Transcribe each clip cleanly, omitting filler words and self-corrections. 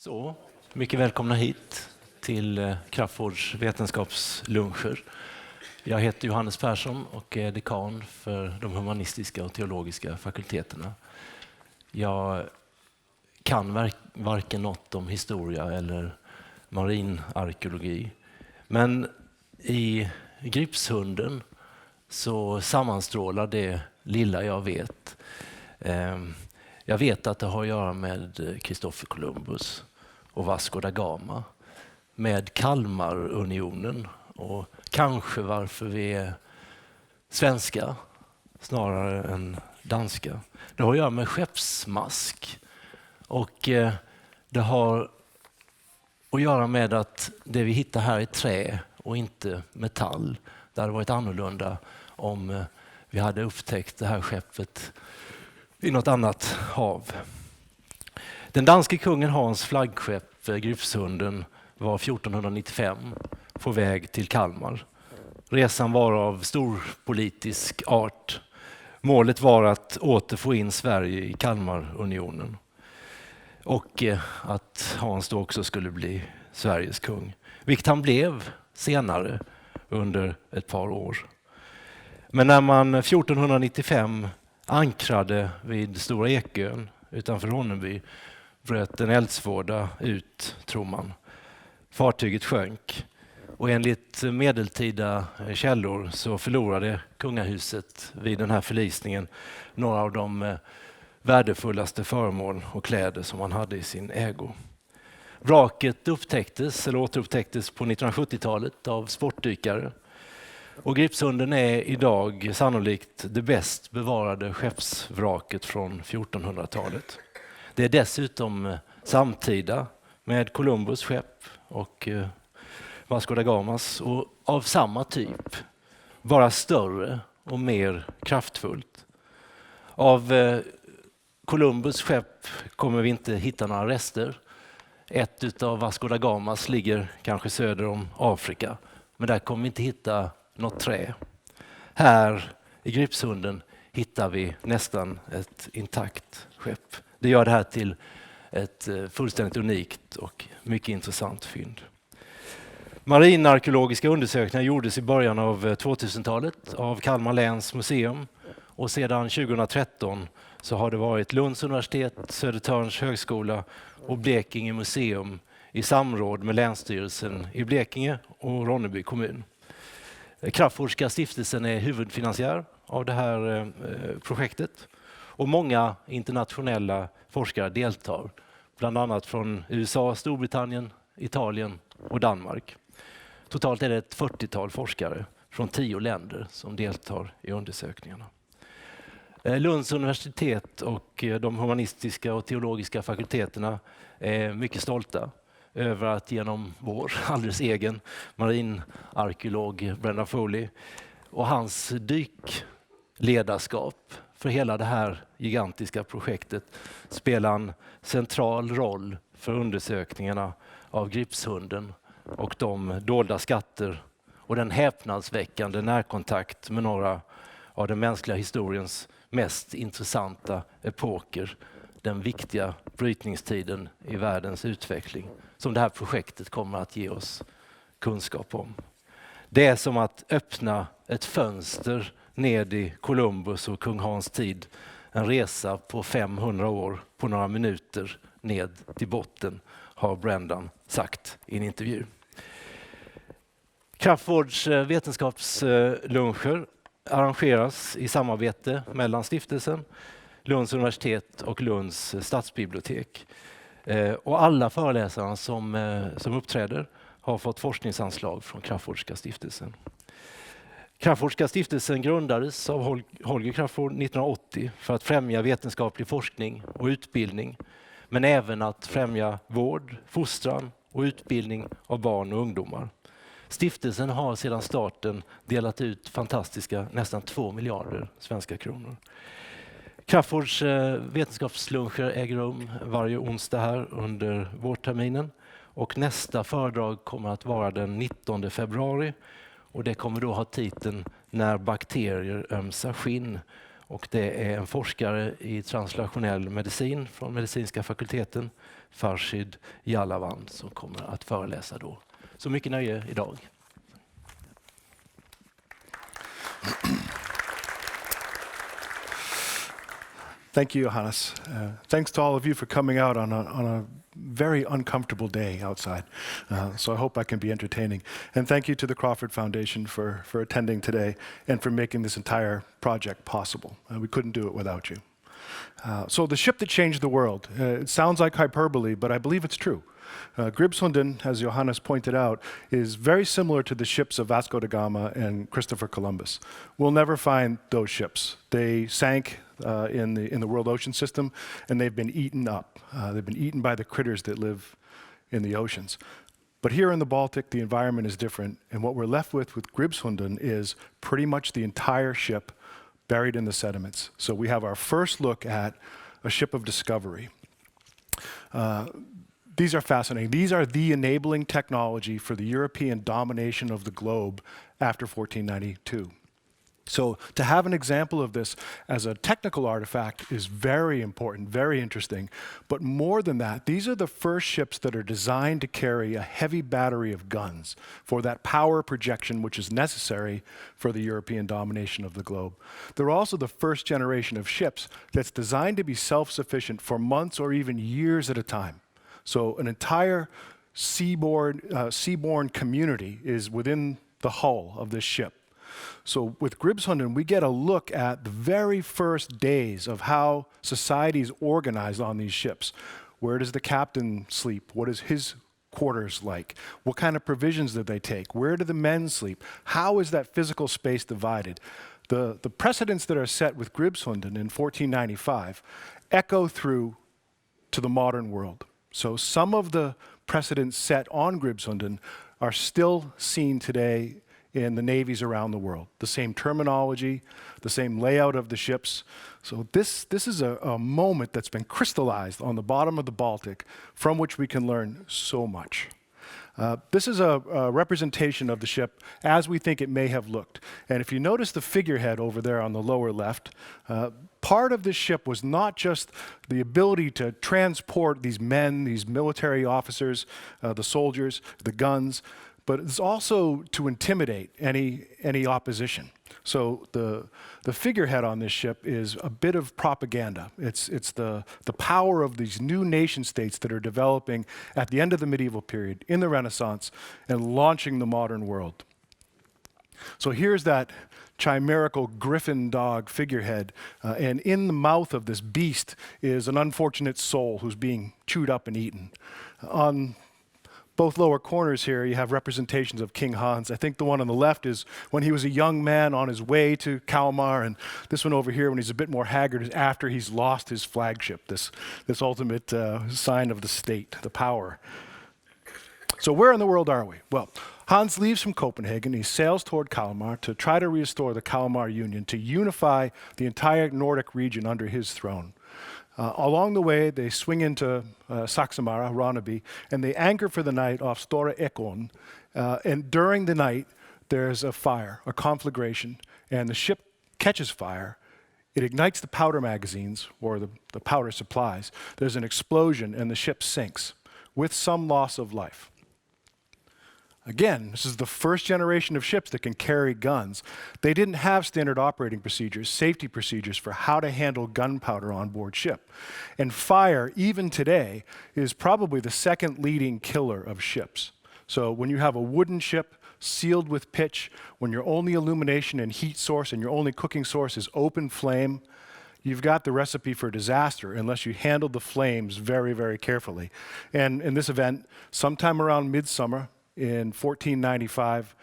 Så, mycket välkomna hit till Crafoords Vetenskapsluncher. Jag heter Johannes Persson och är dekan för de humanistiska och teologiska fakulteterna. Jag kan varken något om historia eller marinarkeologi. Men i Gribshunden så sammanstrålar det lilla jag vet. Jag vet att det har att göra med Christopher Columbus och Vasco da Gama, med Kalmarunionen och kanske varför vi är svenska snarare än danska. Det har att göra med skeppsmask och det har att göra med att det vi hittar här är trä och inte metall. Det hade varit annorlunda om vi hade upptäckt det här skeppet i något annat hav. Den danske kungen Hans flaggskepp Gribshunden var 1495 på väg till Kalmar. Resan var av stor politisk art. Målet var att åter få in Sverige i Kalmarunionen och att Hans då också skulle bli Sveriges kung, vilket han blev senare under ett par år. Men när man 1495 ankrade vid Stora Ekön utanför Ronneby bröt en eldsvåda ut, tror man. Fartyget sjönk och enligt medeltida källor så förlorade kungahuset vid den här förlisningen några av de värdefullaste föremål och kläder som man hade i sin ägo. Vraket återupptäcktes på 1970-talet av sportdykare. Och Gribshunden är idag sannolikt det bäst bevarade skeppsvraket från 1400-talet. Det är dessutom samtida med Columbus skepp och Vasco da Gamas och av samma typ, bara större och mer kraftfullt. Av Columbus skepp kommer vi inte hitta några rester. Ett utav Vasco da Gamas ligger kanske söder om Afrika, men där kommer vi inte hitta något trä. Här i Gribshunden hittar vi nästan ett intakt skepp. Det gör det här till ett fullständigt unikt och mycket intressant fynd. Marinarkeologiska undersökningar gjordes i början av 2000-talet av Kalmar läns museum och sedan 2013 så har det varit Lunds universitet, Södertörns högskola och Blekinge museum i samråd med Länsstyrelsen i Blekinge och Ronneby kommun. Crafoordska stiftelsen är huvudfinansiär av det här projektet och många internationella forskare deltar, bland annat från USA, Storbritannien, Italien och Danmark. Totalt är det ett 40-tal forskare från 10 länder som deltar i undersökningarna. Lunds universitet och de humanistiska och teologiska fakulteterna är mycket stolta över att genom vår alldeles egen marinarkeolog Foley och hans dykledarskap för hela det här gigantiska projektet spela en central roll för undersökningarna av Gribshunden och de dolda skatter och den häpnadsväckande närkontakt med några av den mänskliga historiens mest intressanta epoker, den viktiga brytningstiden i världens utveckling som det här projektet kommer att ge oss kunskap om. Det är som att öppna ett fönster ned i Columbus och kung Hans tid. En resa på 500 år på några minuter ned till botten, har Brendan sagt i en intervju. Crafoords vetenskapsluncher arrangeras i samarbete mellan stiftelsen, Lunds universitet och Lunds stadsbibliotek. Och alla föreläsare som uppträder har fått forskningsanslag från Crafoordska stiftelsen. Crafoordska stiftelsen grundades av Holger Crafoord 1980 för att främja vetenskaplig forskning och utbildning, men även att främja vård, fostran och utbildning av barn och ungdomar. Stiftelsen har sedan starten delat ut fantastiska nästan 2 miljarder svenska kronor. Crafoords vetenskapsluncher äger rum varje onsdag här under vårterminen och nästa föredrag kommer att vara den 19 februari och det kommer då ha titeln När bakterier ömsar skinn Och det är en forskare i translationell medicin från medicinska fakulteten, Farshid Jallavand, som kommer att föreläsa då. Så mycket nöje idag. Thank you, Johannes. Thanks to all of you for coming out on a very uncomfortable day outside. So I hope I can be entertaining. And thank you to the Crafoord Foundation for attending today and for making this entire project possible. We couldn't do it without you. So the ship that changed the world. It sounds like hyperbole, but I believe it's true. Gribshunden, as Johannes pointed out, is very similar to the ships of Vasco da Gama and Christopher Columbus. We'll never find those ships. They sank in the world ocean system, and they've been eaten up. They've been eaten by the critters that live in the oceans. But here in the Baltic, the environment is different, and what we're left with Gribshunden is pretty much the entire ship buried in the sediments. So we have our first look at a ship of discovery. These are fascinating. These are the enabling technology for the European domination of the globe after 1492. So to have an example of this as a technical artifact is very important, very interesting. But more than that, these are the first ships that are designed to carry a heavy battery of guns for that power projection which is necessary for the European domination of the globe. They're also the first generation of ships that's designed to be self-sufficient for months or even years at a time. So an entire seaborne community is within the hull of this ship. So with Gribshunden, we get a look at the very first days of how society is organized on these ships. Where does the captain sleep? What is his quarters like? What kind of provisions do they take? Where do the men sleep? How is that physical space divided? The precedents that are set with Gribshunden in 1495 echo through to the modern world. So some of the precedents set on Gribshunden are still seen today in the navies around the world. The same terminology, the same layout of the ships. So this is a moment that's been crystallized on the bottom of the Baltic from which we can learn so much. This is a representation of the ship as we think it may have looked. And if you notice the figurehead over there on the lower left, part of this ship was not just the ability to transport these men, these military officers, the soldiers, the guns, but it's also to intimidate any opposition. So the figurehead on this ship is a bit of propaganda. It's the power of these new nation states that are developing at the end of the medieval period, in the Renaissance, and launching the modern world. So here's that chimerical griffin dog figurehead, and in the mouth of this beast is an unfortunate soul who's being chewed up and eaten. On both lower corners here, you have representations of King Hans. I think the one on the left is when he was a young man on his way to Kalmar, and this one over here, when he's a bit more haggard, is after he's lost his flagship, this ultimate sign of the state, the power. So where in the world are we? Well, Hans leaves from Copenhagen. He sails toward Kalmar to try to restore the Kalmar Union, to unify the entire Nordic region under his throne. Along the way, they swing into Saxamara, Ronneby, and they anchor for the night off Stora Ekon. And during the night, there's a fire, a conflagration, and the ship catches fire. It ignites the powder magazines, or the powder supplies. There's an explosion, and the ship sinks, with some loss of life. Again, this is the first generation of ships that can carry guns. They didn't have standard operating procedures, safety procedures for how to handle gunpowder on board ship. And fire, even today, is probably the second leading killer of ships. So when you have a wooden ship sealed with pitch, when your only illumination and heat source and your only cooking source is open flame, you've got the recipe for disaster unless you handle the flames very, very carefully. And in this event, sometime around midsummer, in 1495,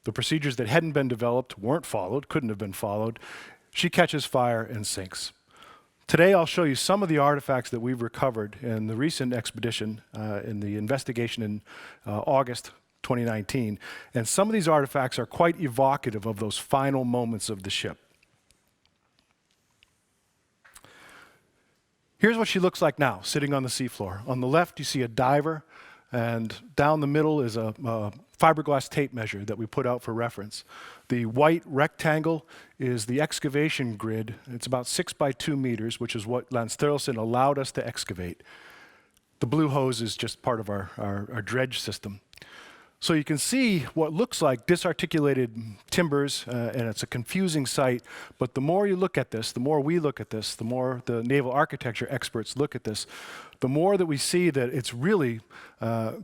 the procedures that hadn't been developed weren't followed, couldn't have been followed. She catches fire and sinks. Today I'll show you some of the artifacts that we've recovered in the recent expedition, in the investigation in August 2019. And some of these artifacts are quite evocative of those final moments of the ship. Here's what she looks like now, sitting on the seafloor. On the left, you see a diver And down the middle is a fiberglass tape measure that we put out for reference. The white rectangle is the excavation grid. It's about 6 by 2 meters, which is what Landstyrelsen allowed us to excavate. The blue hose is just part of our dredge system. So you can see what looks like disarticulated timbers, and it's a confusing site, but the more you look at this, the more we look at this, the more the naval architecture experts look at this, the more that we see that it's really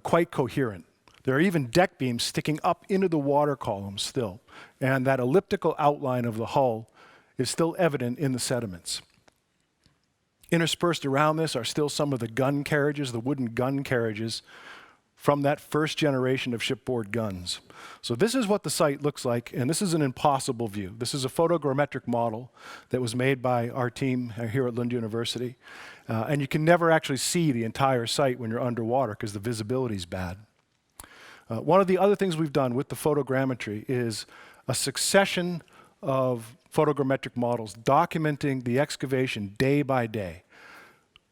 quite coherent. There are even deck beams sticking up into the water column still, and that elliptical outline of the hull is still evident in the sediments. Interspersed around this are still some of the gun carriages, the wooden gun carriages, from that first generation of shipboard guns. So this is what the site looks like, and this is an impossible view. This is a photogrammetric model that was made by our team here at Lund University. And you can never actually see the entire site when you're underwater because the visibility is bad. One of the other things we've done with the photogrammetry is a succession of photogrammetric models documenting the excavation day by day.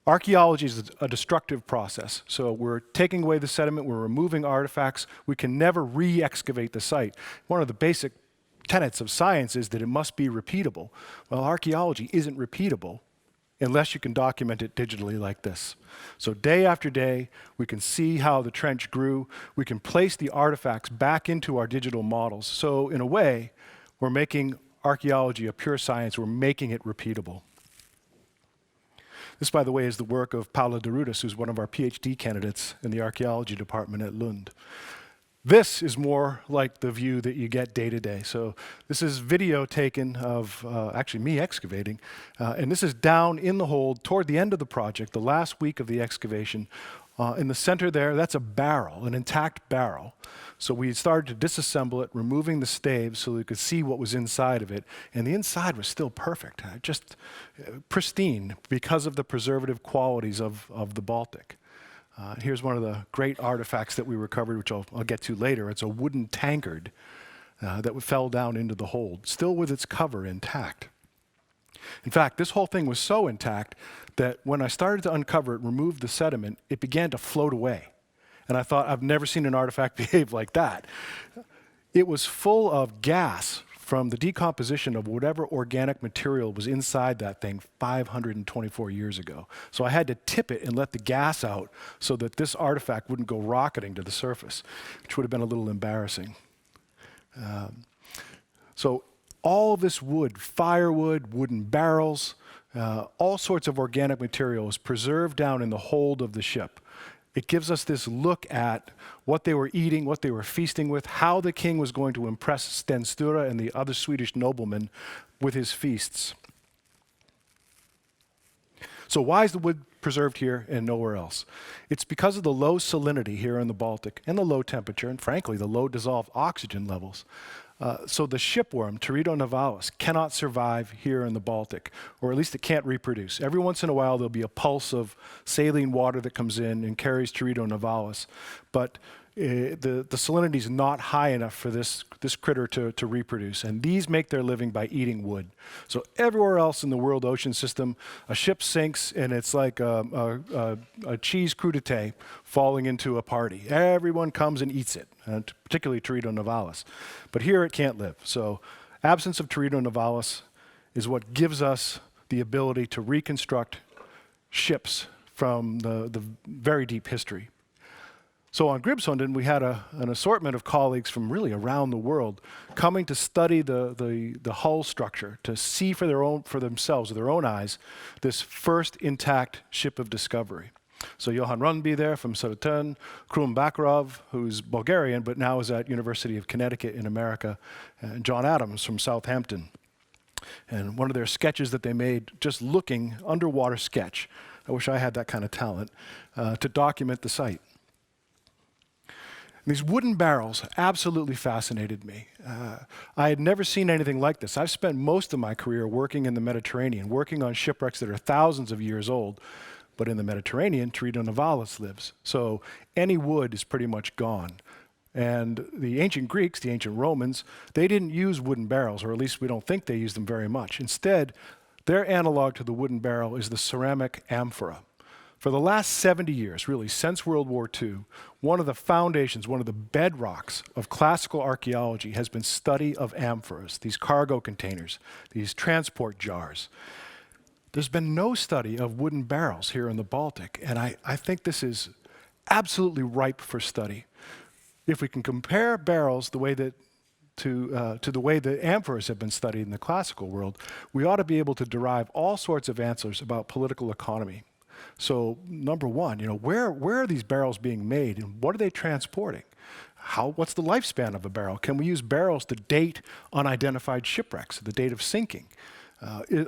Archaeology is a destructive process. So we're taking away the sediment, we're removing artifacts. We can never re-excavate the site. One of the basic tenets of science is that it must be repeatable. Well, archaeology isn't repeatable unless you can document it digitally like this. So day after day, we can see how the trench grew. We can place the artifacts back into our digital models. So in a way, we're making archaeology a pure science. We're making it repeatable. This, by the way, is the work of Paula de Rudis, who's one of our PhD candidates in the archaeology department at Lund. This is more like the view that you get day to day. So this is video taken of actually me excavating, and this is down in the hold toward the end of the project, the last week of the excavation. In the center there, that's a barrel, an intact barrel. So we started to disassemble it, removing the staves so we could see what was inside of it. And the inside was still perfect, just pristine because of the preservative qualities of the Baltic. Here's one of the great artifacts that we recovered, which I'll get to later. It's a wooden tankard that fell down into the hold, still with its cover intact. In fact, this whole thing was so intact that when I started to uncover it, remove the sediment, it began to float away. And I thought, I've never seen an artifact behave like that. It was full of gas from the decomposition of whatever organic material was inside that thing 524 years ago. So I had to tip it and let the gas out so that this artifact wouldn't go rocketing to the surface, which would have been a little embarrassing. So all this wood, firewood, wooden barrels, all sorts of organic materials preserved down in the hold of the ship. It gives us this look at what they were eating, what they were feasting with, how the king was going to impress Sten Sture and the other Swedish noblemen with his feasts. So why is the wood preserved here and nowhere else? It's because of the low salinity here in the Baltic and the low temperature and frankly the low dissolved oxygen levels. So the shipworm, Teredo nivalis, cannot survive here in the Baltic, or at least it can't reproduce. Every once in a while there'll be a pulse of saline water that comes in and carries Teredo nivalis, but the salinity is not high enough for this critter to reproduce, and these make their living by eating wood. So everywhere else in the world ocean system, a ship sinks and it's like a cheese crudité falling into a party. Everyone comes and eats it, and particularly Teredo nivalis. But here it can't live. So absence of Teredo nivalis is what gives us the ability to reconstruct ships from the very deep history. So on Gribshunden, we had an assortment of colleagues from really around the world coming to study the hull structure, to see for themselves, with their own eyes, this first intact ship of discovery. So Johan Rundby there from Södertörn, Krum Bakarov, who's Bulgarian, but now is at University of Connecticut in America, and John Adams from Southampton. And one of their sketches that they made, just looking, underwater sketch, I wish I had that kind of talent, to document the site. These wooden barrels absolutely fascinated me. I had never seen anything like this. I've spent most of my career working in the Mediterranean, working on shipwrecks that are thousands of years old. But in the Mediterranean, Teredo nivalis lives. So any wood is pretty much gone. And the ancient Greeks, the ancient Romans, they didn't use wooden barrels, or at least we don't think they used them very much. Instead, their analog to the wooden barrel is the ceramic amphora. For the last 70 years, really, since World War II, one of the foundations, one of the bedrocks of classical archaeology has been study of amphoras, these cargo containers, these transport jars. There's been no study of wooden barrels here in the Baltic, and I think this is absolutely ripe for study. If we can compare barrels the way that to the way the amphoras have been studied in the classical world, we ought to be able to derive all sorts of answers about political economy. So number one, where are these barrels being made and what are they transporting? What's the lifespan of a barrel? Can we use barrels to date unidentified shipwrecks, the date of sinking?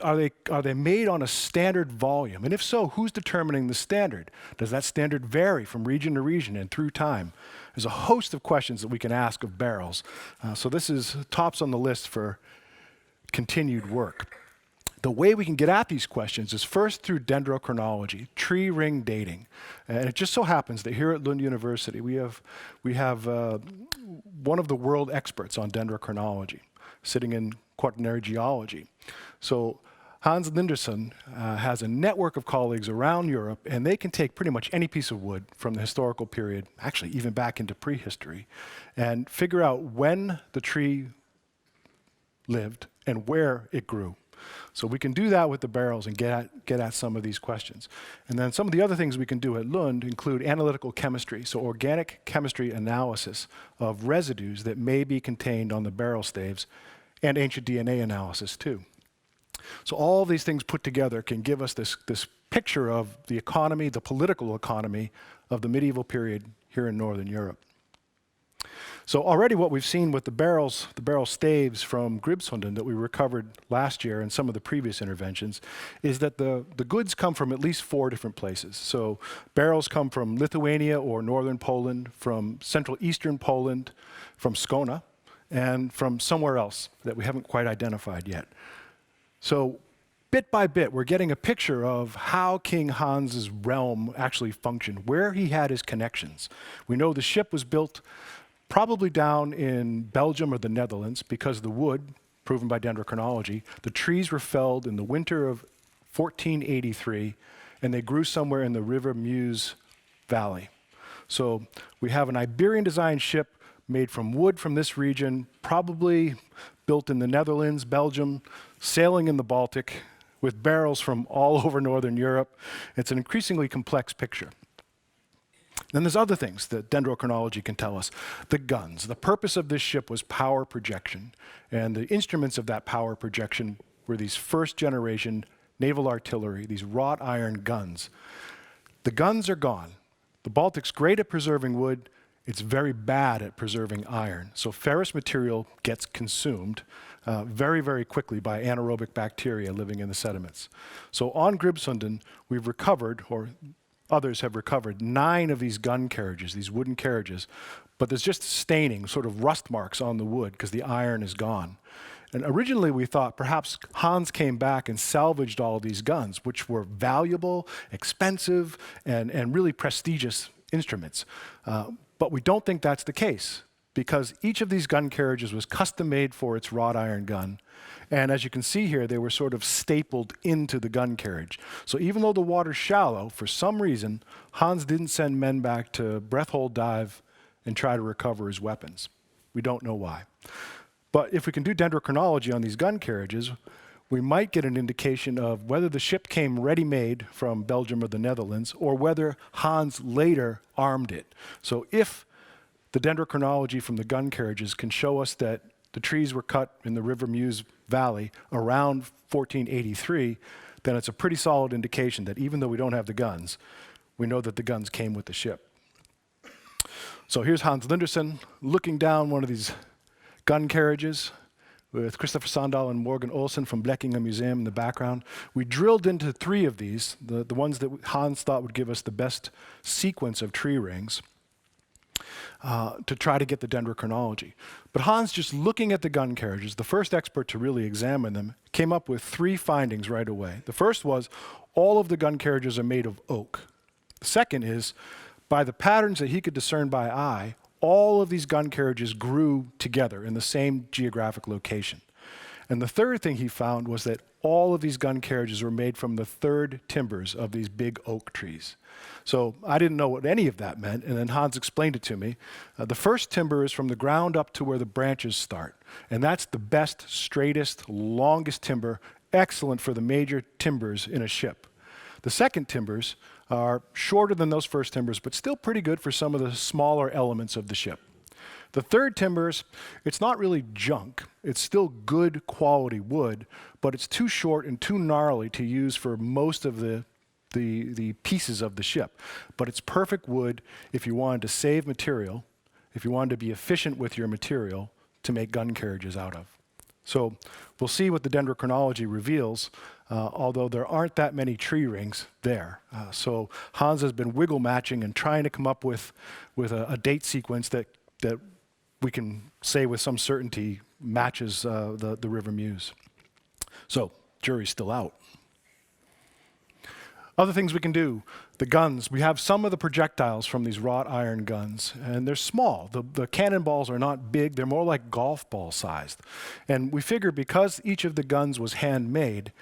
Are they made on a standard volume? And if so, who's determining the standard? Does that standard vary from region to region and through time? There's a host of questions that we can ask of barrels. So this is tops on the list for continued work. The way we can get at these questions is first through dendrochronology, tree ring dating. And it just so happens that here at Lund University, we have one of the world experts on dendrochronology sitting in quaternary geology. So Hans Linderson has a network of colleagues around Europe, and they can take pretty much any piece of wood from the historical period, actually even back into prehistory, and figure out when the tree lived and where it grew. So we can do that with the barrels and get at some of these questions. And then some of the other things we can do at Lund include analytical chemistry, so organic chemistry analysis of residues that may be contained on the barrel staves, and ancient DNA analysis too. So all these things put together can give us this picture of the economy, the political economy of the medieval period here in Northern Europe. So already what we've seen with the barrel staves from Gribshunden that we recovered last year and some of the previous interventions is that the goods come from at least 4 different places. So barrels come from Lithuania or northern Poland, from central eastern Poland, from Skåne, and from somewhere else that we haven't quite identified yet. So bit by bit, we're getting a picture of how King Hans's realm actually functioned, where he had his connections. We know the ship was built probably down in Belgium or the Netherlands because the wood, proven by dendrochronology, the trees were felled in the winter of 1483, and they grew somewhere in the River Meuse Valley. So we have an Iberian-designed ship made from wood from this region, probably built in the Netherlands, Belgium, sailing in the Baltic with barrels from all over Northern Europe. It's an increasingly complex picture. Then there's other things that dendrochronology can tell us. The guns. The purpose of this ship was power projection, and the instruments of that power projection were these first-generation naval artillery, these wrought iron guns. The guns are gone. The Baltic's great at preserving wood. It's very bad at preserving iron. So ferrous material gets consumed very, very quickly by anaerobic bacteria living in the sediments. So on Gribshunden, we've recovered, or others have recovered, 9 of these gun carriages, these wooden carriages, but there's just staining, sort of rust marks on the wood because the iron is gone. And originally we thought perhaps Hans came back and salvaged all of these guns, which were valuable, expensive, and really prestigious instruments. But we don't think that's the case because each of these gun carriages was custom made for its wrought iron gun. And as you can see here, they were sort of stapled into the gun carriage. So even though the water's shallow, for some reason, Hans didn't send men back to breath hold dive and try to recover his weapons. We don't know why. But if we can do dendrochronology on these gun carriages, we might get an indication of whether the ship came ready-made from Belgium or the Netherlands, or whether Hans later armed it. So if the dendrochronology from the gun carriages can show us that the trees were cut in the River Meuse Valley around 1483, then it's a pretty solid indication that even though we don't have the guns, we know that the guns came with the ship. So here's Hans Linderson looking down one of these gun carriages with Christopher Sandahl and Morgan Olsen from Blekinge Museum in the background. We drilled into 3 of these, the ones that Hans thought would give us the best sequence of tree rings, to try to get the dendrochronology. But Hans, just looking at the gun carriages, the first expert to really examine them, came up with 3 findings right away. The first was all of the gun carriages are made of oak. The second is, by the patterns that he could discern by eye, all of these gun carriages grew together in the same geographic location. And the third thing he found was that all of these gun carriages were made from the third timbers of these big oak trees. So I didn't know what any of that meant, and then Hans explained it to me. The first timber is from the ground up to where the branches start, and that's the best, straightest, longest timber, excellent for the major timbers in a ship. The second timbers are shorter than those first timbers, but still pretty good for some of the smaller elements of the ship. The third timbers, it's not really junk. It's still good quality wood, but it's too short and too gnarly to use for most of the pieces of the ship. But it's perfect wood if you wanted to save material, if you wanted to be efficient with your material to make gun carriages out of. So we'll see what the Dendrochronology reveals, although there aren't that many tree rings there. So Hans has been wiggle matching and trying to come up with a date sequence that we can say with some certainty matches the River Meuse. So jury's still out. Other things we can do, the guns. We have some of the projectiles from these wrought iron guns, and they're small. The cannonballs are not big, they're more like golf ball sized. And we figure because each of the guns was handmade,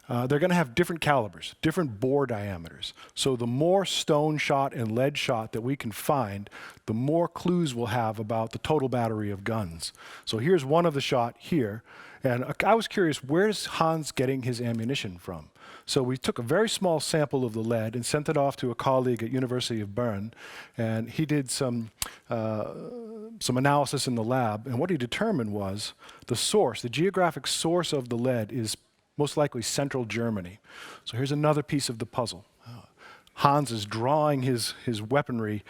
they're going to have different calibers, different bore diameters. So the more stone shot and lead shot that we can find, the more clues we'll have about the total battery of guns. So here's one of the shot here, and I was curious, where's Hans getting his ammunition from? So we took a very small sample of the lead and sent it off to a colleague at University of Bern, and he did some analysis in the lab, and what he determined was the source, the geographic source of the lead is most likely central Germany. So here's another piece of the puzzle. Hans is drawing his weaponry,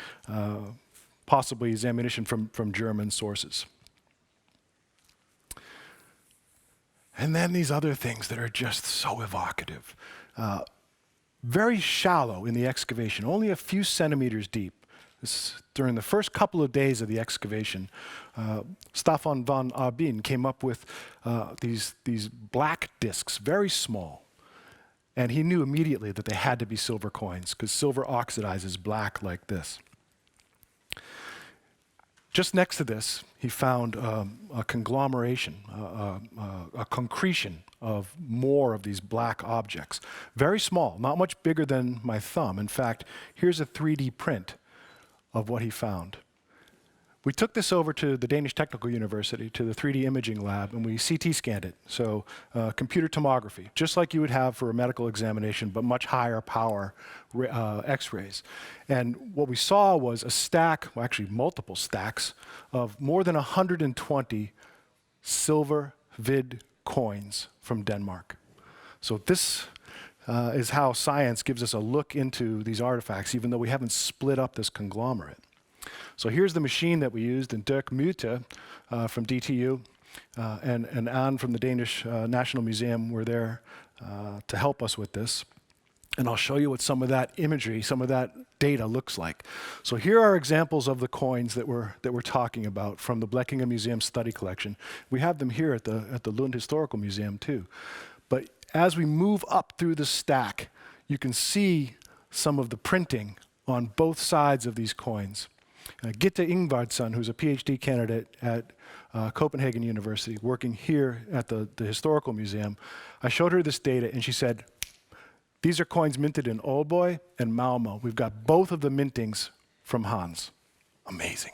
possibly his ammunition from German sources. And then these other things that are just so evocative. Very shallow in the excavation, only a few centimeters deep. During the first couple of days of the excavation, Staffan van Arbin came up with these black discs, very small. And he knew immediately that they had to be silver coins, because silver oxidizes black like this. Just next to this, he found a conglomeration, a concretion of more of these black objects. Very small, not much bigger than my thumb. In fact, here's a 3D print of what he found. We took this over to the Danish Technical University, to the 3D imaging lab, and we CT scanned it. So computer tomography, just like you would have for a medical examination, but much higher power x-rays. And what we saw was a stack, well, actually multiple stacks, of more than 120 silver vid coins from Denmark. So this is how science gives us a look into these artifacts, even though we haven't split up this conglomerate. So here's the machine that we used, and Dirk Müthe from DTU and Anne from the Danish National Museum were there to help us with this. And I'll show you what some of that imagery, some of that data looks like. So here are examples of the coins that we're talking about from the Blekinge Museum study collection. We have them here at the Lund Historical Museum too. But as we move up through the stack, you can see some of the printing on both sides of these coins. Gitte Ingvardsson, who's a PhD candidate at Copenhagen University, working here at the Historical Museum, I showed her this data and she said, these are coins minted in Aalborg and Malmö. We've got both of the mintings from Hans. Amazing.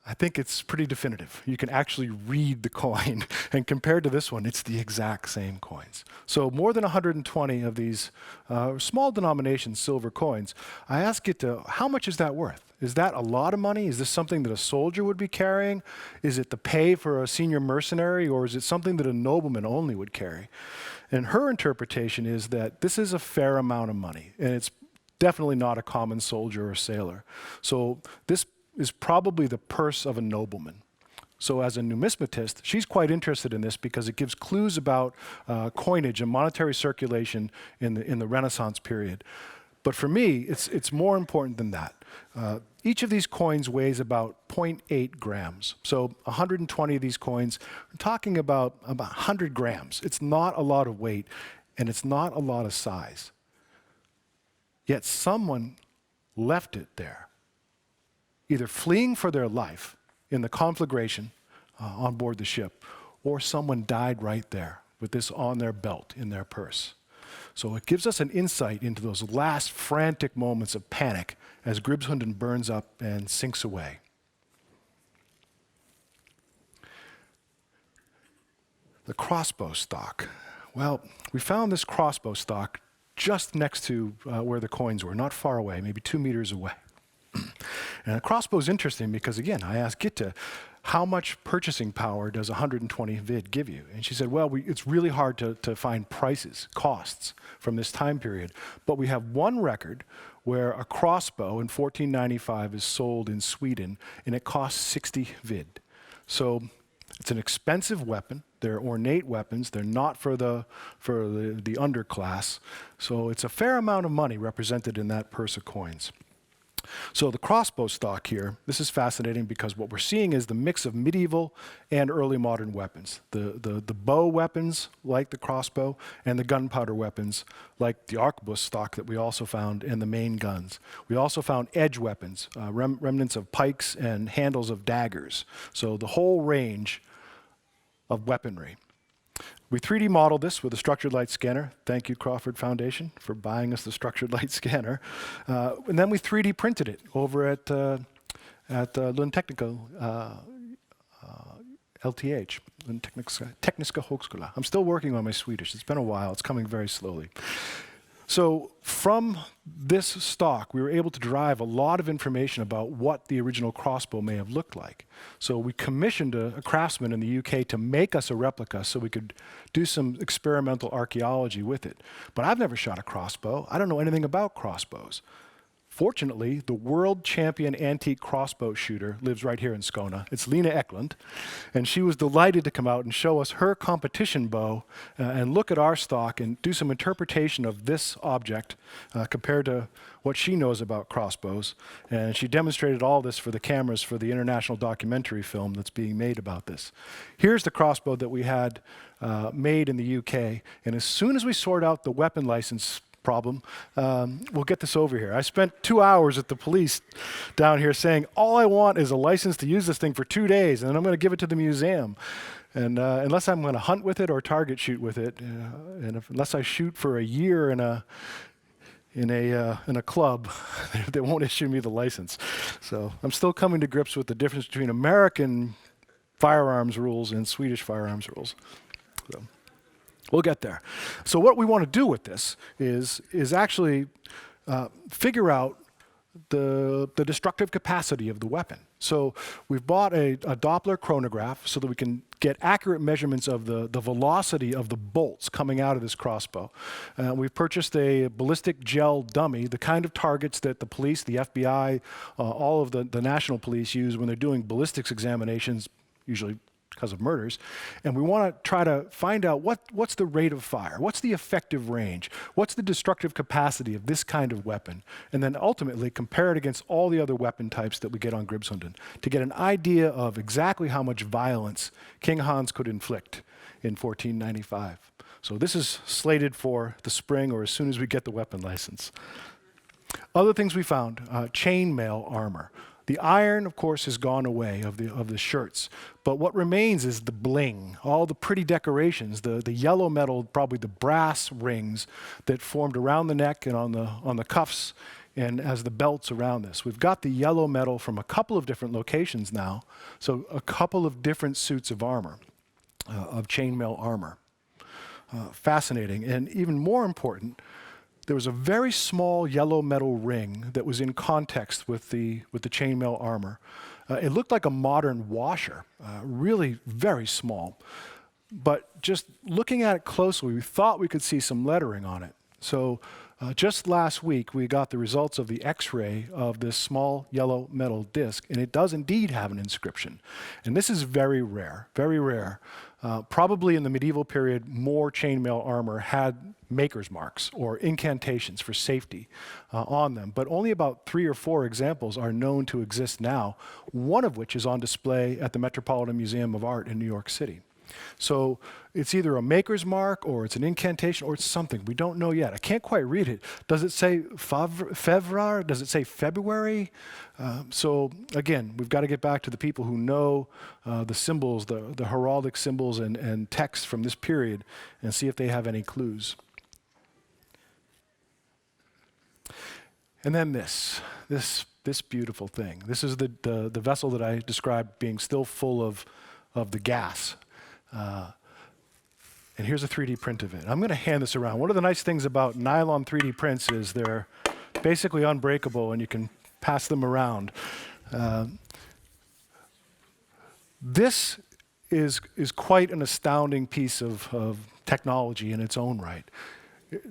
I think it's pretty definitive. You can actually read the coin, and compared to this one, it's the exact same coins. So more than 120 of these small denomination silver coins. I asked it to, how much is that worth? Is that a lot of money? Is this something that a soldier would be carrying? Is it the pay for a senior mercenary, or is it something that a nobleman only would carry? And her interpretation is that this is a fair amount of money, and it's definitely not a common soldier or sailor. So this is probably the purse of a nobleman. So as a numismatist, she's quite interested in this because it gives clues about coinage and monetary circulation in the Renaissance period. But for me, it's more important than that. Each of these coins weighs about 0.8 grams. So 120 of these coins, we're talking about 100 grams. It's not a lot of weight, and it's not a lot of size. Yet someone left it there, either fleeing for their life in the conflagration on board the ship, or someone died right there with this on their belt, in their purse. So it gives us an insight into those last frantic moments of panic as Gribshunden burns up and sinks away. The crossbow stock. Well, we found this crossbow stock just next to where the coins were, not far away, maybe 2 meters away. And a crossbow is interesting because, again, I asked Gitte, how much purchasing power does 120 vid give you? And she said, well, it's really hard to find prices, costs from this time period. But we have one record where a crossbow in 1495 is sold in Sweden, and it costs 60 vid. So it's an expensive weapon. They're ornate weapons. They're not for the underclass. So it's a fair amount of money represented in that purse of coins. So the crossbow stock here, this is fascinating because what we're seeing is the mix of medieval and early modern weapons. The bow weapons, like the crossbow, and the gunpowder weapons, like the arquebus stock that we also found, and the main guns. We also found edge weapons, remnants of pikes and handles of daggers. So the whole range of weaponry. We 3D modeled this with a structured light scanner. Thank you, Crafoord Foundation, for buying us the structured light scanner. And then we 3D printed it over at Lund Technical, LTH, Lund Tekniska Högskola. I'm still working on my Swedish. It's been a while. It's coming very slowly. So from this stock, we were able to derive a lot of information about what the original crossbow may have looked like. So we commissioned a craftsman in the UK to make us a replica so we could do some experimental archaeology with it. But I've never shot a crossbow. I don't know anything about crossbows. Fortunately, the world champion antique crossbow shooter lives right here in Skåne. It's Lena Eklund, and she was delighted to come out and show us her competition bow and look at our stock and do some interpretation of this object compared to what she knows about crossbows. And she demonstrated all this for the cameras for the international documentary film that's being made about this. Here's the crossbow that we had made in the UK, and as soon as we sort out the weapon license problem, we'll get this over here. I spent 2 hours at the police down here saying, all I want is a license to use this thing for 2 days, and then I'm going to give it to the museum. And unless I'm going to hunt with it or target shoot with it, and unless I shoot for a year in a club, they won't issue me the license. So I'm still coming to grips with the difference between American firearms rules and Swedish firearms rules. So we'll get there. So what we want to do with this is actually figure out the destructive capacity of the weapon. So we've bought a Doppler chronograph so that we can get accurate measurements of the velocity of the bolts coming out of this crossbow. We've purchased a ballistic gel dummy, the kind of targets that the police, the FBI, all of the national police use when they're doing ballistics examinations, usually because of murders, and we want to try to find out what's the rate of fire, what's the effective range, what's the destructive capacity of this kind of weapon, and then ultimately compare it against all the other weapon types that we get on Gribshunden to get an idea of exactly how much violence King Hans could inflict in 1495. So this is slated for the spring or as soon as we get the weapon license. Other things we found, chainmail armor. The iron, of course, has gone away of the shirts, but what remains is the bling, all the pretty decorations, the yellow metal, probably the brass rings that formed around the neck and on the cuffs and as the belts around this. We've got the yellow metal from a couple of different locations now, so a couple of different suits of armor, of chainmail armor. Fascinating, and even more important, there was a very small yellow metal ring that was in context with the chainmail armor. It looked like a modern washer, really very small. But just looking at it closely, we thought we could see some lettering on it. So just last week, we got the results of the X-ray of this small yellow metal disc, and it does indeed have an inscription. And this is very rare, very rare. Probably in the medieval period, more chainmail armor had maker's marks or incantations for safety on them, but only about 3 or 4 examples are known to exist now, one of which is on display at the Metropolitan Museum of Art in New York City. So it's either a maker's mark or it's an incantation or it's something. We don't know yet. I can't quite read it. Does it say Februar? Does it say February? So again, we've got to get back to the people who know the symbols, the heraldic symbols and texts from this period and see if they have any clues. And then this beautiful thing. This is the vessel that I described being still full of the gas. And here's a 3D print of it. I'm going to hand this around. One of the nice things about nylon 3D prints is they're basically unbreakable and you can pass them around. This is quite an astounding piece of technology in its own right.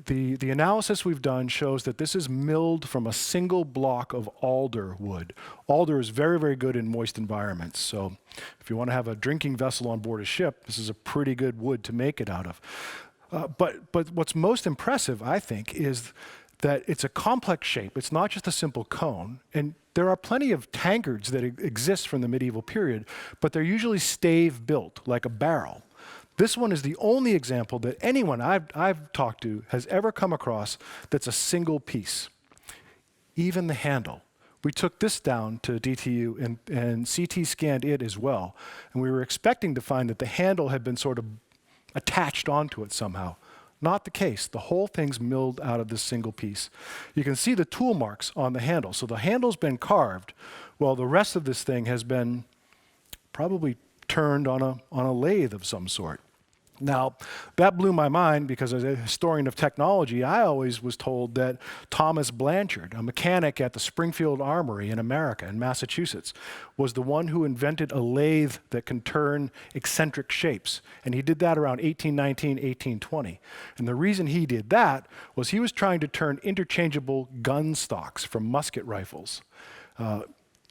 The analysis we've done shows that this is milled from a single block of alder wood. Alder is very, very good in moist environments. So if you want to have a drinking vessel on board a ship, this is a pretty good wood to make it out of. But what's most impressive, I think, is that it's a complex shape. It's not just a simple cone. And there are plenty of tankards that exist from the medieval period, but they're usually stave built, like a barrel. This one is the only example that anyone I've talked to has ever come across that's a single piece. Even the handle. We took this down to DTU and CT scanned it as well. And we were expecting to find that the handle had been sort of attached onto it somehow. Not the case. The whole thing's milled out of this single piece. You can see the tool marks on the handle. So the handle's been carved, while the rest of this thing has been probably turned on a lathe of some sort. Now, that blew my mind because as a historian of technology, I always was told that Thomas Blanchard, a mechanic at the Springfield Armory in America, in Massachusetts, was the one who invented a lathe that can turn eccentric shapes. And he did that around 1819, 1820. And the reason he did that was he was trying to turn interchangeable gun stocks from musket rifles.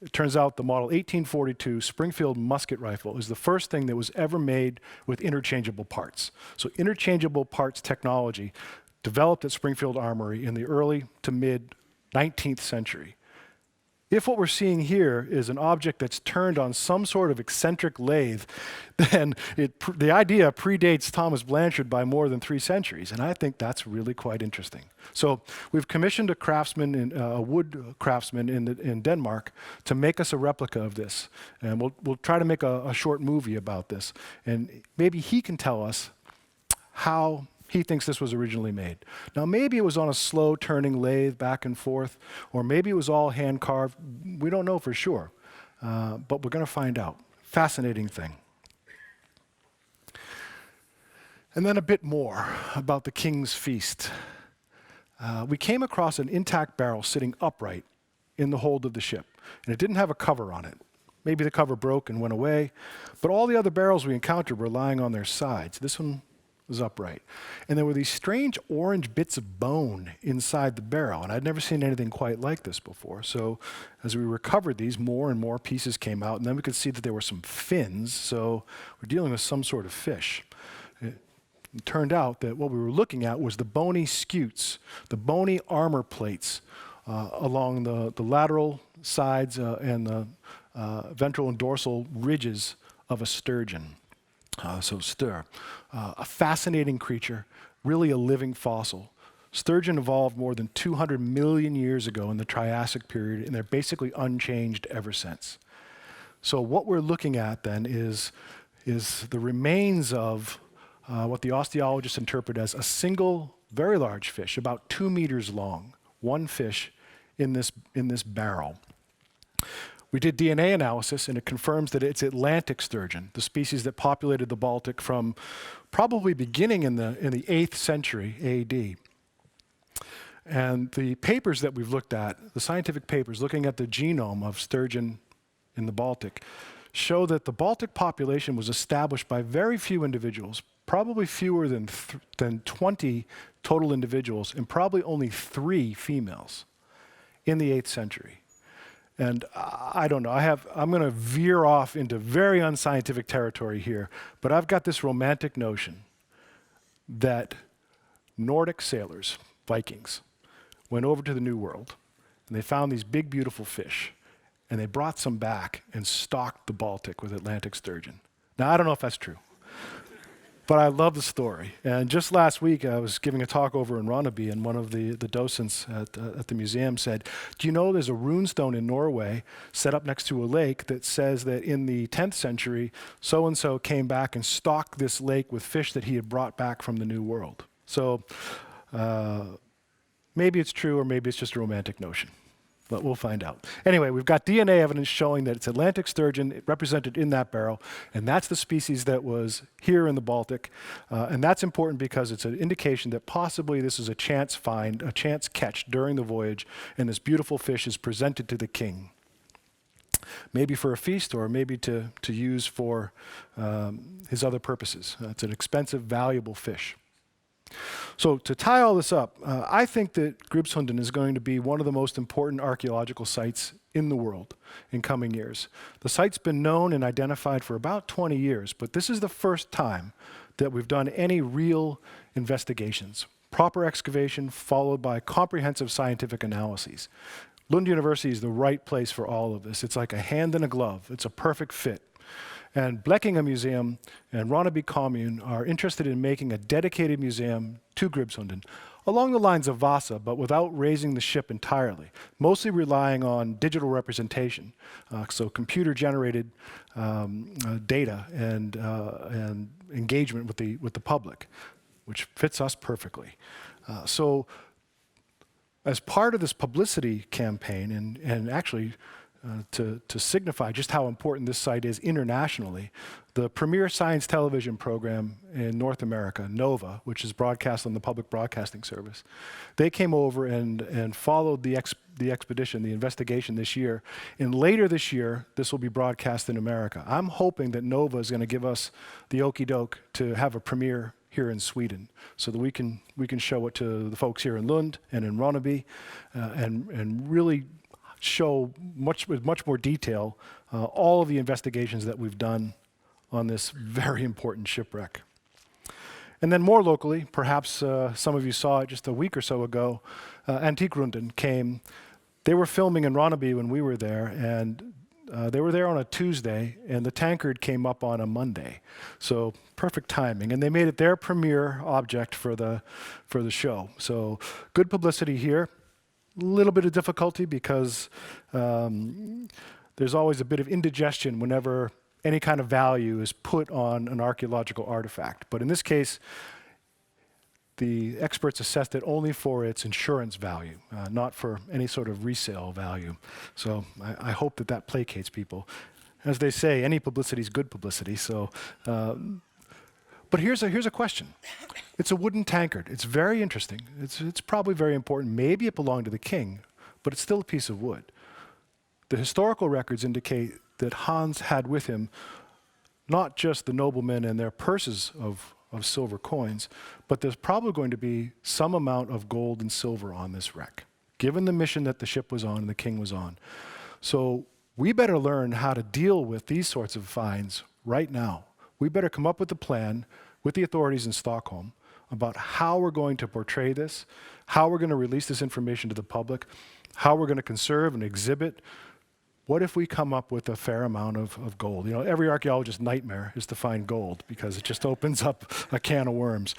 It turns out the model 1842 Springfield musket rifle is the first thing that was ever made with interchangeable parts. So interchangeable parts technology developed at Springfield Armory in the early to mid 19th century. If what we're seeing here is an object that's turned on some sort of eccentric lathe, then the idea predates Thomas Blanchard by more than 3 centuries, and I think that's really quite interesting. So we've commissioned a craftsman, a wood craftsman in Denmark, to make us a replica of this, and we'll try to make a short movie about this, and maybe he can tell us how he thinks this was originally made. Now, maybe it was on a slow turning lathe back and forth, or maybe it was all hand carved. We don't know for sure, but we're going to find out. Fascinating thing. And then a bit more about the King's Feast. We came across an intact barrel sitting upright in the hold of the ship, and it didn't have a cover on it. Maybe the cover broke and went away, but all the other barrels we encountered were lying on their sides. This one was upright. And there were these strange orange bits of bone inside the barrel, and I'd never seen anything quite like this before. So as we recovered these, more and more pieces came out, and then we could see that there were some fins, so we're dealing with some sort of fish. It turned out that what we were looking at was the bony scutes, the bony armor plates along the lateral sides and the ventral and dorsal ridges of a sturgeon. So a fascinating creature, really a living fossil. Sturgeon evolved more than 200 million years ago in the Triassic period, and they're basically unchanged ever since. So what we're looking at then is the remains of what the osteologists interpret as a single, very large fish, about 2 meters long, one fish in this barrel. We did DNA analysis, and it confirms that it's Atlantic sturgeon, the species that populated the Baltic from probably beginning in the 8th century AD. And the papers that we've looked at, the scientific papers looking at the genome of sturgeon in the Baltic, show that the Baltic population was established by very few individuals, probably fewer than 20 total individuals, and probably only 3 females in the 8th century. And I don't know, I'm going to veer off into very unscientific territory here, but I've got this romantic notion that Nordic sailors, Vikings, went over to the New World, and they found these big, beautiful fish, and they brought some back and stocked the Baltic with Atlantic sturgeon. Now, I don't know if that's true, But I love the story. And just last week, I was giving a talk over in Ronneby, and one of the docents at the museum said, do you know there's a runestone in Norway set up next to a lake that says that in the 10th century, so-and-so came back and stocked this lake with fish that he had brought back from the New World. So maybe it's true, or maybe it's just a romantic notion. But we'll find out. Anyway, we've got DNA evidence showing that it's Atlantic sturgeon represented in that barrel, and that's the species that was here in the Baltic. And that's important because it's an indication that possibly this is a chance find, a chance catch during the voyage, and this beautiful fish is presented to the king. Maybe for a feast, or maybe to use for his other purposes. It's an expensive, valuable fish. So to tie all this up, I think that Gribshunden is going to be one of the most important archaeological sites in the world in coming years. The site's been known and identified for about 20 years, but this is the first time that we've done any real investigations. Proper excavation followed by comprehensive scientific analyses. Lund University is the right place for all of this. It's like a hand in a glove. It's a perfect fit. And Blekinge Museum and Ronneby Commune are interested in making a dedicated museum to Gribshunden, along the lines of Vasa, but without raising the ship entirely, mostly relying on digital representation, so computer-generated data and engagement with the public, which fits us perfectly. So as part of this publicity campaign, and actually to signify just how important this site is internationally, the premier science television program in North America, NOVA, which is broadcast on the Public Broadcasting Service, they came over and followed the expedition, the investigation this year. And later this year, this will be broadcast in America. I'm hoping that NOVA is going to give us the okie doke to have a premiere here in Sweden, so that we can show it to the folks here in Lund and in Ronneby, and really show with much more detail all of the investigations that we've done on this very important shipwreck. And then more locally, perhaps some of you saw it just a week or so ago, Antikrundan came. They were filming in Ronneby when we were there, and they were there on a Tuesday, and the tankard came up on a Monday. So perfect timing. And they made it their premiere object for the show. So good publicity here. A little bit of difficulty because there's always a bit of indigestion whenever any kind of value is put on an archaeological artifact. But in this case, the experts assessed it only for its insurance value, not for any sort of resale value. So I hope that placates people. As they say, any publicity is good publicity. So, but here's a question. It's a wooden tankard. It's very interesting. It's probably very important. Maybe it belonged to the king, but it's still a piece of wood. The historical records indicate that Hans had with him not just the noblemen and their purses of silver coins, but there's probably going to be some amount of gold and silver on this wreck, given the mission that the ship was on and the king was on. So we better learn how to deal with these sorts of finds right now. We better come up with a plan with the authorities in Stockholm about how we're going to portray this, how we're going to release this information to the public, how we're going to conserve and exhibit. What if we come up with a fair amount of gold? You know, every archaeologist's nightmare is to find gold because it just opens up a can of worms.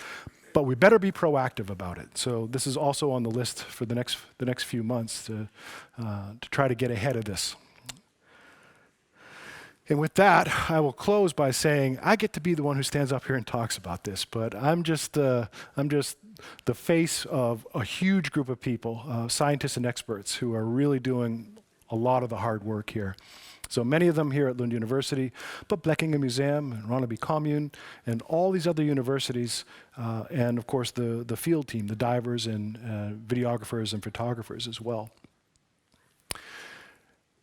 But we better be proactive about it. So this is also on the list for the next few months to try to get ahead of this. And with that, I will close by saying I get to be the one who stands up here and talks about this, but I'm just the face of a huge group of people, scientists and experts, who are really doing a lot of the hard work here. So many of them here at Lund University, but Blekinge Museum and Ronneby Commune and all these other universities, and of course the field team, the divers and videographers and photographers as well.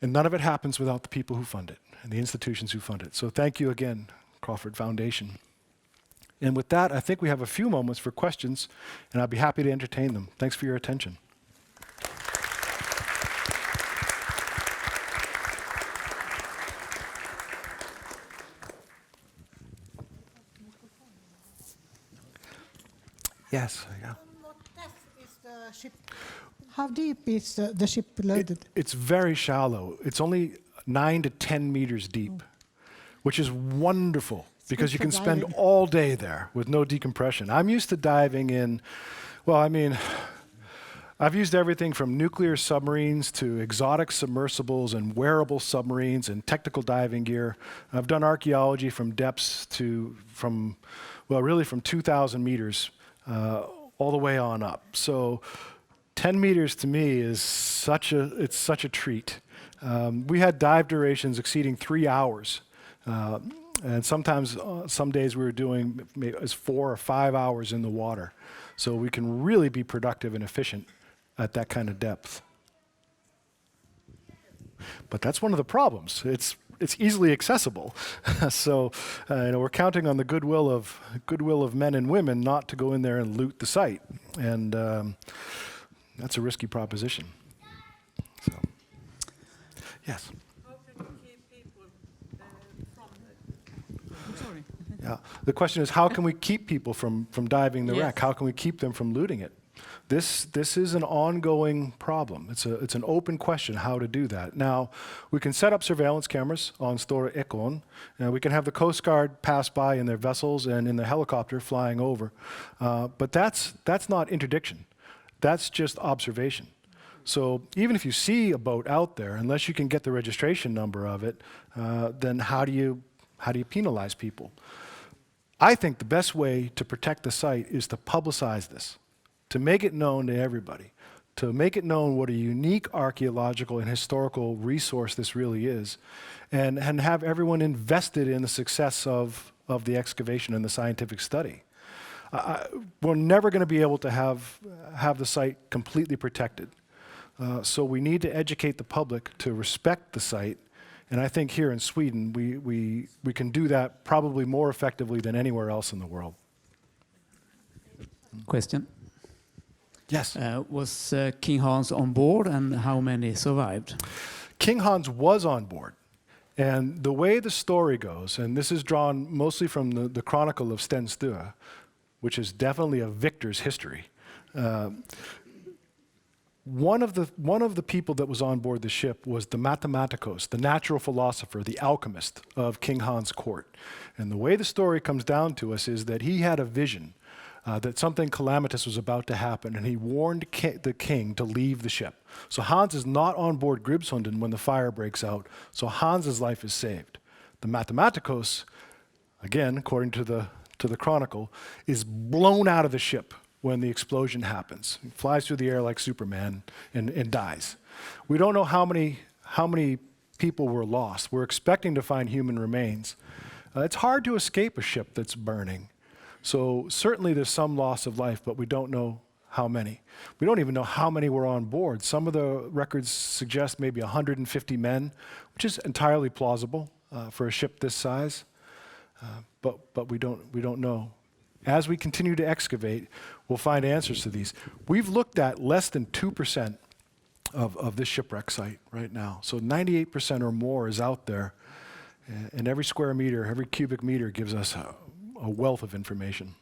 And none of it happens without the people who fund it and the institutions who fund it. So thank you again, Crafoord Foundation. And with that, I think we have a few moments for questions, and I'd be happy to entertain them. Thanks for your attention. Yes, yeah. What depth is the ship? How deep is the ship loaded? It's very shallow. It's only 9 to 10 meters deep, which is wonderful because you for can spend diving. all day there with no decompression. I'm used to diving in, well, I mean, I've used everything from nuclear submarines to exotic submersibles and wearable submarines and technical diving gear. I've done archaeology from depths from 2,000 meters all the way on up. So 10 meters to me is such a treat. We had dive durations exceeding 3 hours. And sometimes, some days we were doing as 4 or 5 hours in the water. So we can really be productive and efficient at that kind of depth. But that's one of the problems. It's easily accessible. So we're counting on the goodwill of men and women not to go in there and loot the site. And that's a risky proposition. So, yes. How can you keep people from I'm sorry. Yeah. The question is, how can we keep people from diving the Yes. wreck? How can we keep them from looting it? This is an ongoing problem. It's an open question how to do that. Now, we can set up surveillance cameras on Store Ekon. We can have the Coast Guard pass by in their vessels and in the helicopter flying over. But that's not interdiction. That's just observation. So even if you see a boat out there, unless you can get the registration number of it, then how do you penalize people? I think the best way to protect the site is to publicize this, to make it known to everybody, to make it known what a unique archaeological and historical resource this really is, and have everyone invested in the success of the excavation and the scientific study. We're never going to be able to have the site completely protected. So we need to educate the public to respect the site. And I think here in Sweden, we can do that probably more effectively than anywhere else in the world. Question. Yes. Was King Hans on board, and how many survived? King Hans was on board. And the way the story goes, and this is drawn mostly from the Chronicle of Sten Sture, which is definitely a victor's history. One of the people that was on board the ship was the mathematicos, the natural philosopher, the alchemist of King Hans' court. And the way the story comes down to us is that he had a vision that something calamitous was about to happen, and he warned the king to leave the ship. So Hans is not on board Gribshunden when the fire breaks out, so Hans's life is saved. The mathematicos, again, according to the Chronicle, is blown out of the ship when the explosion happens. He flies through the air like Superman and dies. We don't know how many people were lost. We're expecting to find human remains. It's hard to escape a ship that's burning. So certainly there's some loss of life, but we don't know how many. We don't even know how many were on board. Some of the records suggest maybe 150 men, which is entirely plausible for a ship this size. But we don't know. As we continue to excavate, we'll find answers to these. We've looked at less than 2% of this shipwreck site right now. So 98% or more is out there. And every square meter, every cubic meter gives us a wealth of information.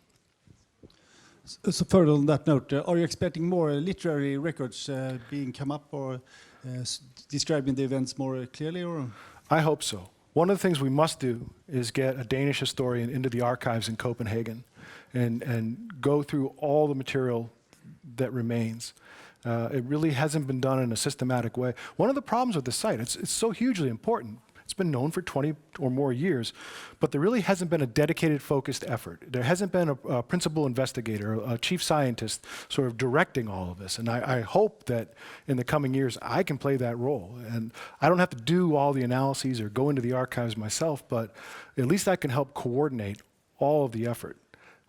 So further on that note, are you expecting more literary records being come up, or describing the events more clearly? Or? I hope so. One of the things we must do is get a Danish historian into the archives in Copenhagen and go through all the material that remains. It really hasn't been done in a systematic way. One of the problems with the site, it's so hugely important. It's been known for 20 or more years, but there really hasn't been a dedicated, focused effort. There hasn't been a principal investigator, a chief scientist sort of directing all of this. And I hope that in the coming years I can play that role. And I don't have to do all the analyses or go into the archives myself, but at least I can help coordinate all of the effort.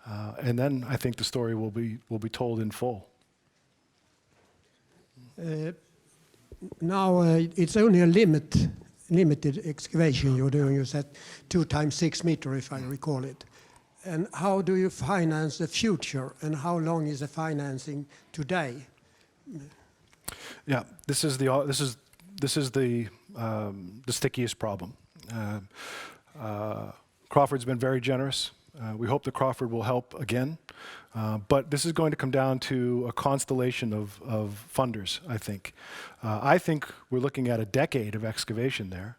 And then I think the story will be told in full. Now it's only a limited excavation you're doing. You said 2 times 6 meters, if I recall it. And how do you finance the future? And how long is the financing today? Yeah, this is the stickiest problem. Crafoord's been very generous. We hope that Crafoord will help again. But this is going to come down to a constellation of funders, I think. I think we're looking at a decade of excavation there.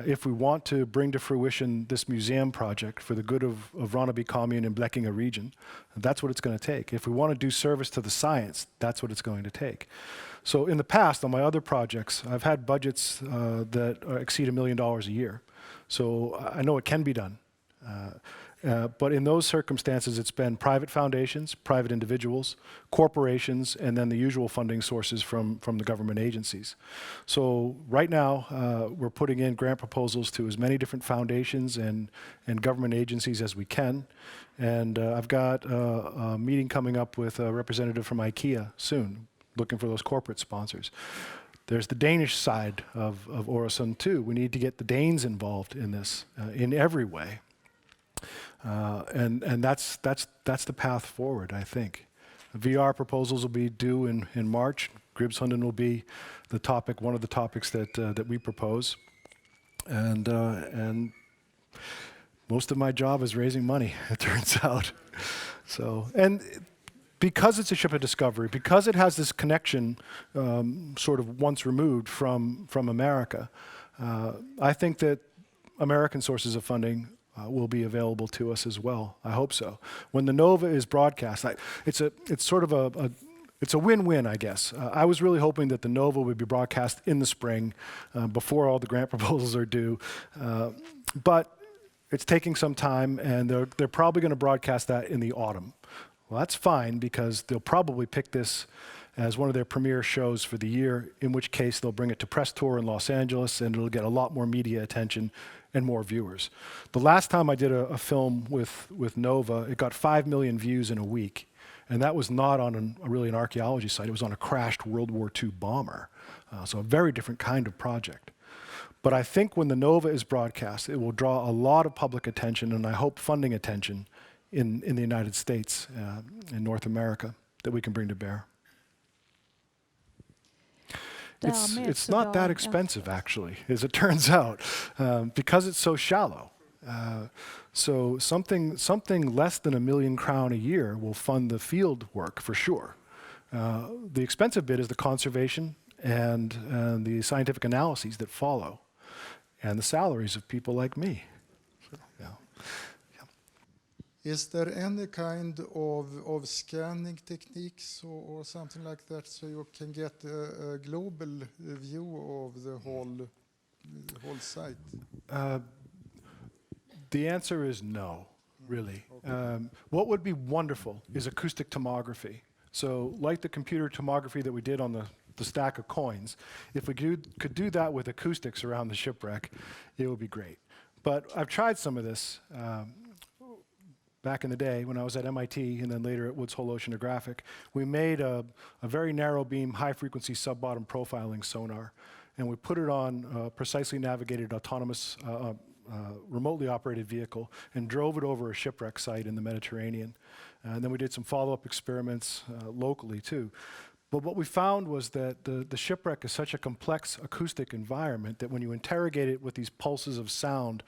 If we want to bring to fruition this museum project for the good of Ronneby commune and Blekinge region, that's what it's going to take. If we want to do service to the science, that's what it's going to take. So in the past, on my other projects, I've had budgets that exceed $1 million a year. So I know it can be done. But in those circumstances, it's been private foundations, private individuals, corporations, and then the usual funding sources from the government agencies. So right now, we're putting in grant proposals to as many different foundations and government agencies as we can. And I've got a meeting coming up with a representative from IKEA soon, looking for those corporate sponsors. There's the Danish side of Øresund too. We need to get the Danes involved in this in every way. And that's the path forward, I think. VR proposals will be due in March. Gribshunden will be the topic, one of the topics that we propose. And most of my job is raising money, it turns out. So, and because it's a ship of discovery, because it has this connection sort of once removed from America, I think that American sources of funding will be available to us as well. I hope so. When the Nova is broadcast, it's sort of it's a win-win, I guess. I was really hoping that the Nova would be broadcast in the spring before all the grant proposals are due, but it's taking some time, and they're probably going to broadcast that in the autumn. Well, that's fine, because they'll probably pick this as one of their premiere shows for the year, in which case they'll bring it to press tour in Los Angeles, and it'll get a lot more media attention and more viewers. The last time I did a film with Nova, it got 5 million views in a week. And that was not on really an archaeology site. It was on a crashed World War II bomber. So a very different kind of project. But I think when the Nova is broadcast, it will draw a lot of public attention, and I hope funding attention in the United States, in North America, that we can bring to bear. It's not that expensive, actually, as it turns out, because it's so shallow. So something less than £1 million a year will fund the field work for sure. The expensive bit is the conservation and the scientific analyses that follow, and the salaries of people like me. So, yeah. Is there any kind of scanning techniques or something like that, so you can get a global view of the whole site? The answer is no, really. Okay. What would be wonderful is acoustic tomography. So like the computer tomography that we did on the stack of coins, if we could do that with acoustics around the shipwreck, it would be great. But I've tried some of this back in the day when I was at MIT and then later at Woods Hole Oceanographic. We made a very narrow beam, high frequency sub-bottom profiling sonar, and we put it on a precisely navigated autonomous remotely operated vehicle and drove it over a shipwreck site in the Mediterranean. And then we did some follow-up experiments locally too. But what we found was that the shipwreck is such a complex acoustic environment that when you interrogate it with these pulses of sound,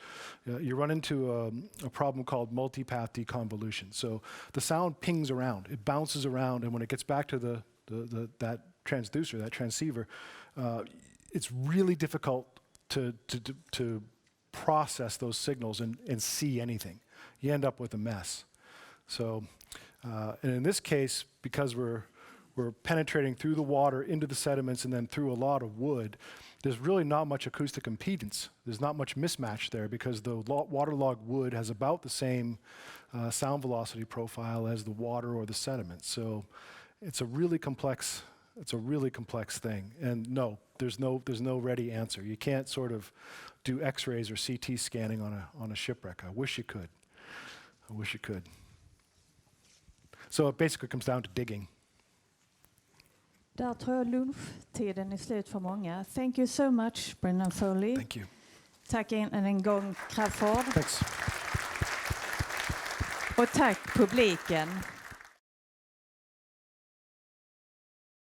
you run into a problem called multipath deconvolution. So the sound pings around, it bounces around, and when it gets back to that transducer, that transceiver, it's really difficult to process those signals and see anything. You end up with a mess. So, and in this case, because we're penetrating through the water into the sediments and then through a lot of wood, there's really not much acoustic impedance. There's not much mismatch there because the waterlogged wood has about the same sound velocity profile as the water or the sediment. So it's a really complex thing. And no, there's no ready answer. You can't sort of do X-rays or CT scanning on a shipwreck. I wish you could. I wish you could. So it basically comes down to digging. Där tror jag lunchtiden är slut för många. Thank you so much, Brendan Foley. Thank you. Tack än en gång, Crafoord. Thanks. Och tack publiken.